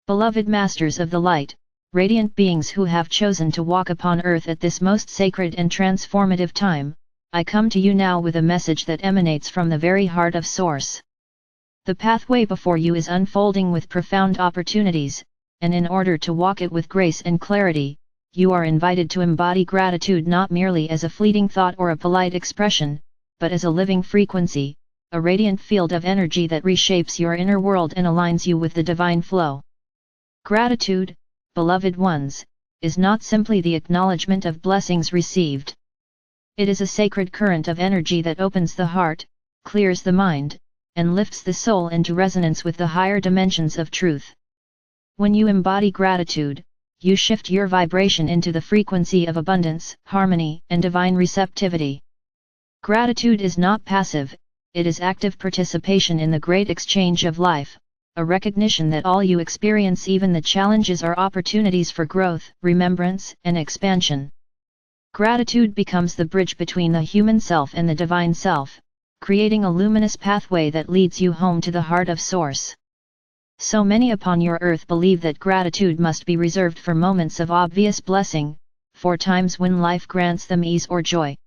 Beloved Masters of the Light, radiant beings who have chosen to walk upon earth at this most sacred and transformative time, I come to you now with a message that emanates from the very heart of Source. The pathway before you is unfolding with profound opportunities, and in order to walk it with grace and clarity, you are invited to embody gratitude not merely as a fleeting thought or a polite expression, but as a living frequency, a radiant field of energy that reshapes your inner world and aligns you with the divine flow. Gratitude, beloved ones, is not simply the acknowledgement of blessings received. It is a sacred current of energy that opens the heart, clears the mind, and lifts the soul into resonance with the higher dimensions of truth. When you embody gratitude, you shift your vibration into the frequency of abundance, harmony, and divine receptivity. Gratitude is not passive, it is active participation in the great exchange of life, a recognition that all you experience, even the challenges, are opportunities for growth, remembrance, and expansion. Gratitude becomes the bridge between the human self and the divine self, creating a luminous pathway that leads you home to the heart of Source. So many upon your earth believe that gratitude must be reserved for moments of obvious blessing, for times when life grants them ease or joy.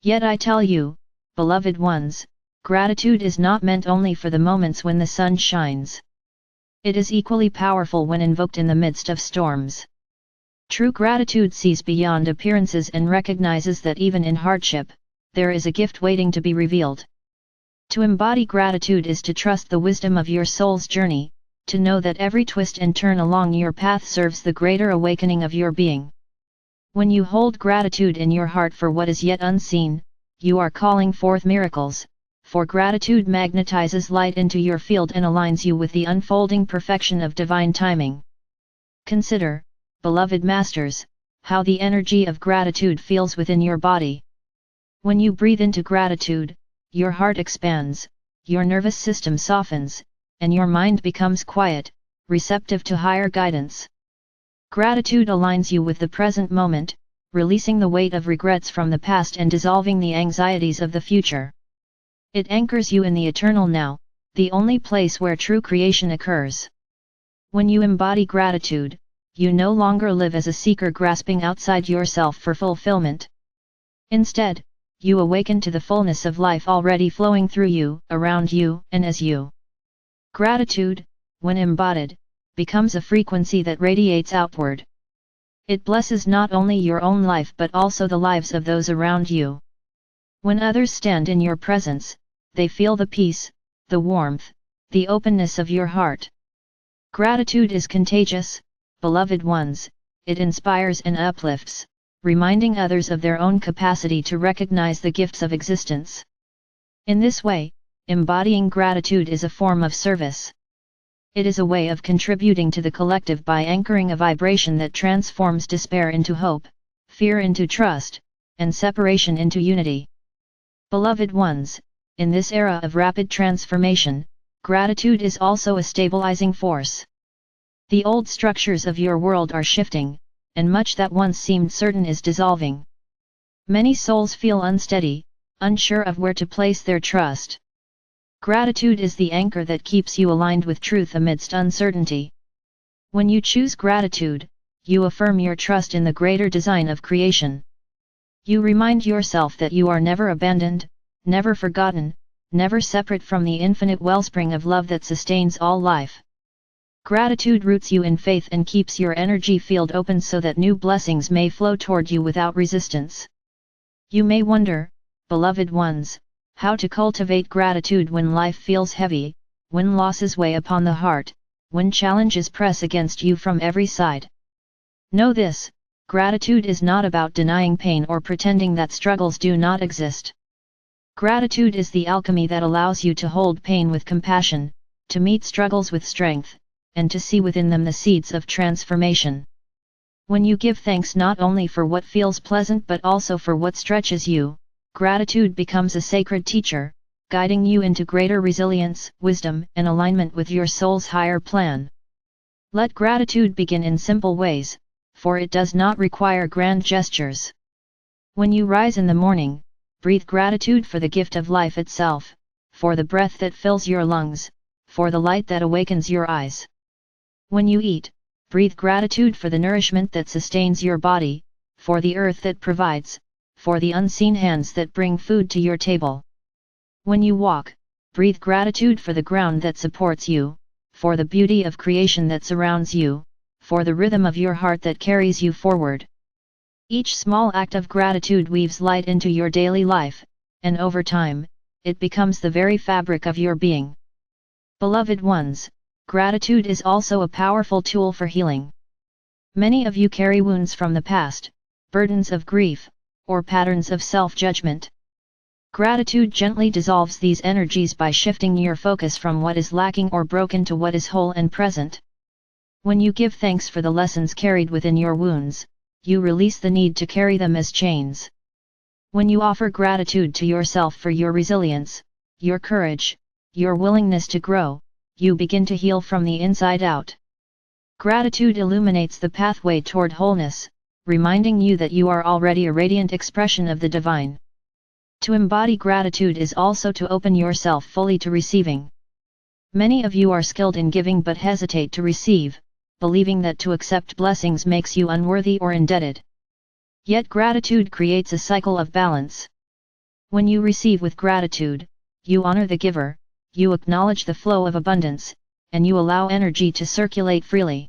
Yet I tell you, beloved ones, gratitude is not meant only for the moments when the sun shines. It is equally powerful when invoked in the midst of storms. True gratitude sees beyond appearances and recognizes that even in hardship, there is a gift waiting to be revealed. To embody gratitude is to trust the wisdom of your soul's journey, to know that every twist and turn along your path serves the greater awakening of your being. When you hold gratitude in your heart for what is yet unseen, you are calling forth miracles, for gratitude magnetizes light into your field and aligns you with the unfolding perfection of divine timing. Consider, beloved masters, how the energy of gratitude feels within your body. When you breathe into gratitude, your heart expands, your nervous system softens, and your mind becomes quiet, receptive to higher guidance. Gratitude aligns you with the present moment, releasing the weight of regrets from the past and dissolving the anxieties of the future. It anchors you in the eternal now, the only place where true creation occurs. When you embody gratitude, you no longer live as a seeker grasping outside yourself for fulfillment. Instead, you awaken to the fullness of life already flowing through you, around you, and as you. Gratitude, when embodied, becomes a frequency that radiates outward. It blesses not only your own life but also the lives of those around you. When others stand in your presence, they feel the peace, the warmth, the openness of your heart. Gratitude is contagious, beloved ones, it inspires and uplifts, reminding others of their own capacity to recognize the gifts of existence. In this way, embodying gratitude is a form of service. It is a way of contributing to the collective by anchoring a vibration that transforms despair into hope, fear into trust, and separation into unity. Beloved ones, in this era of rapid transformation, gratitude is also a stabilizing force. The old structures of your world are shifting, and much that once seemed certain is dissolving. Many souls feel unsteady, unsure of where to place their trust. Gratitude is the anchor that keeps you aligned with truth amidst uncertainty. When you choose gratitude, you affirm your trust in the greater design of creation. You remind yourself that you are never abandoned, never forgotten, never separate from the infinite wellspring of love that sustains all life. Gratitude roots you in faith and keeps your energy field open so that new blessings may flow toward you without resistance. You may wonder, beloved ones, how to cultivate gratitude when life feels heavy, when losses weigh upon the heart, when challenges press against you from every side. Know this, gratitude is not about denying pain or pretending that struggles do not exist. Gratitude is the alchemy that allows you to hold pain with compassion, to meet struggles with strength, and to see within them the seeds of transformation. When you give thanks not only for what feels pleasant but also for what stretches you, gratitude becomes a sacred teacher, guiding you into greater resilience, wisdom, and alignment with your soul's higher plan. Let gratitude begin in simple ways, for it does not require grand gestures. When you rise in the morning, breathe gratitude for the gift of life itself, for the breath that fills your lungs, for the light that awakens your eyes. When you eat, breathe gratitude for the nourishment that sustains your body, for the earth that provides, for the unseen hands that bring food to your table. When you walk, breathe gratitude for the ground that supports you, for the beauty of creation that surrounds you, for the rhythm of your heart that carries you forward. Each small act of gratitude weaves light into your daily life, and over time, it becomes the very fabric of your being. Beloved ones, gratitude is also a powerful tool for healing. Many of you carry wounds from the past, burdens of grief, or patterns of self-judgment. Gratitude gently dissolves these energies by shifting your focus from what is lacking or broken to what is whole and present. When you give thanks for the lessons carried within your wounds, you release the need to carry them as chains. When you offer gratitude to yourself for your resilience, your courage, your willingness to grow, you begin to heal from the inside out. Gratitude illuminates the pathway toward wholeness, reminding you that you are already a radiant expression of the divine. To embody gratitude is also to open yourself fully to receiving. Many of you are skilled in giving but hesitate to receive, believing that to accept blessings makes you unworthy or indebted. Yet gratitude creates a cycle of balance. When you receive with gratitude, you honor the giver, you acknowledge the flow of abundance, and you allow energy to circulate freely.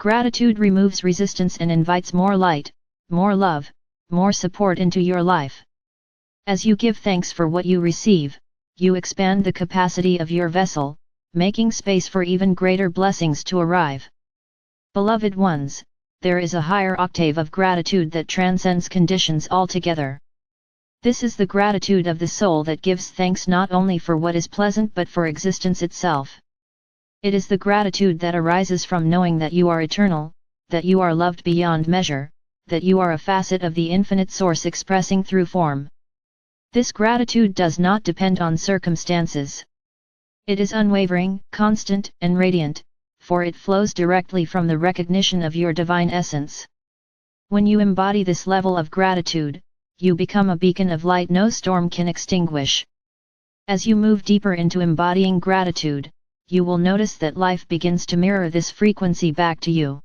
Gratitude removes resistance and invites more light, more love, more support into your life. As you give thanks for what you receive, you expand the capacity of your vessel, making space for even greater blessings to arrive. Beloved ones, there is a higher octave of gratitude that transcends conditions altogether. This is the gratitude of the soul that gives thanks not only for what is pleasant but for existence itself. It is the gratitude that arises from knowing that you are eternal, that you are loved beyond measure, that you are a facet of the infinite source expressing through form. This gratitude does not depend on circumstances. It is unwavering, constant, and radiant, for it flows directly from the recognition of your divine essence. When you embody this level of gratitude, you become a beacon of light no storm can extinguish. As you move deeper into embodying gratitude, you will notice that life begins to mirror this frequency back to you.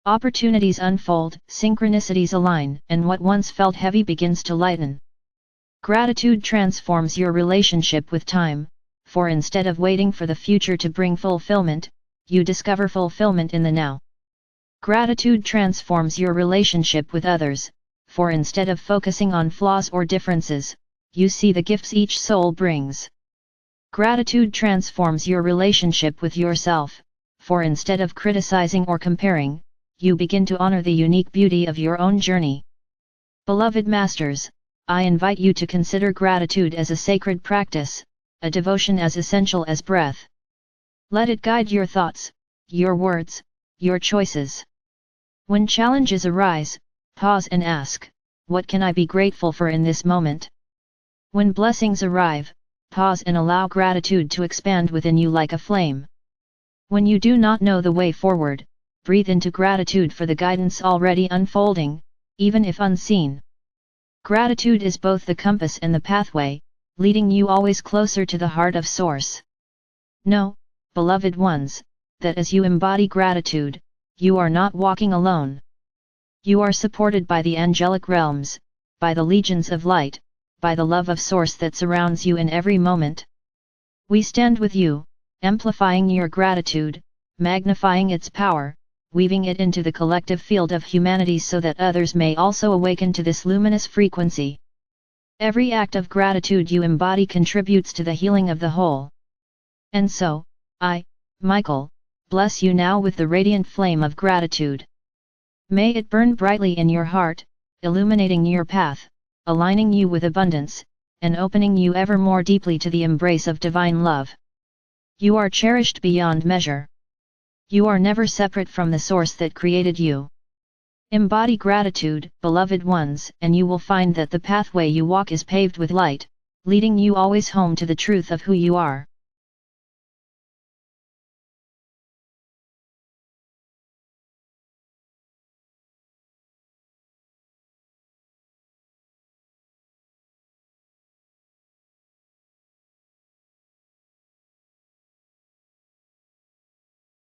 Opportunities unfold, synchronicities align, and what once felt heavy begins to lighten. Gratitude transforms your relationship with time, for instead of waiting for the future to bring fulfillment, you discover fulfillment in the now. Gratitude transforms your relationship with others, for instead of focusing on flaws or differences, you see the gifts each soul brings. Gratitude transforms your relationship with yourself, for instead of criticizing or comparing, you begin to honor the unique beauty of your own journey. Beloved masters, I invite you to consider gratitude as a sacred practice, a devotion as essential as breath. Let it guide your thoughts, your words, your choices. When challenges arise, pause and ask, what can I be grateful for in this moment? When blessings arrive, pause and allow gratitude to expand within you like a flame. When you do not know the way forward, breathe into gratitude for the guidance already unfolding, even if unseen. Gratitude is both the compass and the pathway, leading you always closer to the heart of Source. Know, beloved ones, that as you embody gratitude, you are not walking alone. You are supported by the angelic realms, by the legions of light, by the love of Source that surrounds you in every moment. We stand with you, amplifying your gratitude, magnifying its power, weaving it into the collective field of humanity so that others may also awaken to this luminous frequency. Every act of gratitude you embody contributes to the healing of the whole. And so, I, Michael, bless you now with the radiant flame of gratitude. May it burn brightly in your heart, illuminating your path, aligning you with abundance, and opening you ever more deeply to the embrace of divine love. You are cherished beyond measure. You are never separate from the source that created you. Embody gratitude, beloved ones, and you will find that the pathway you walk is paved with light, leading you always home to the truth of who you are.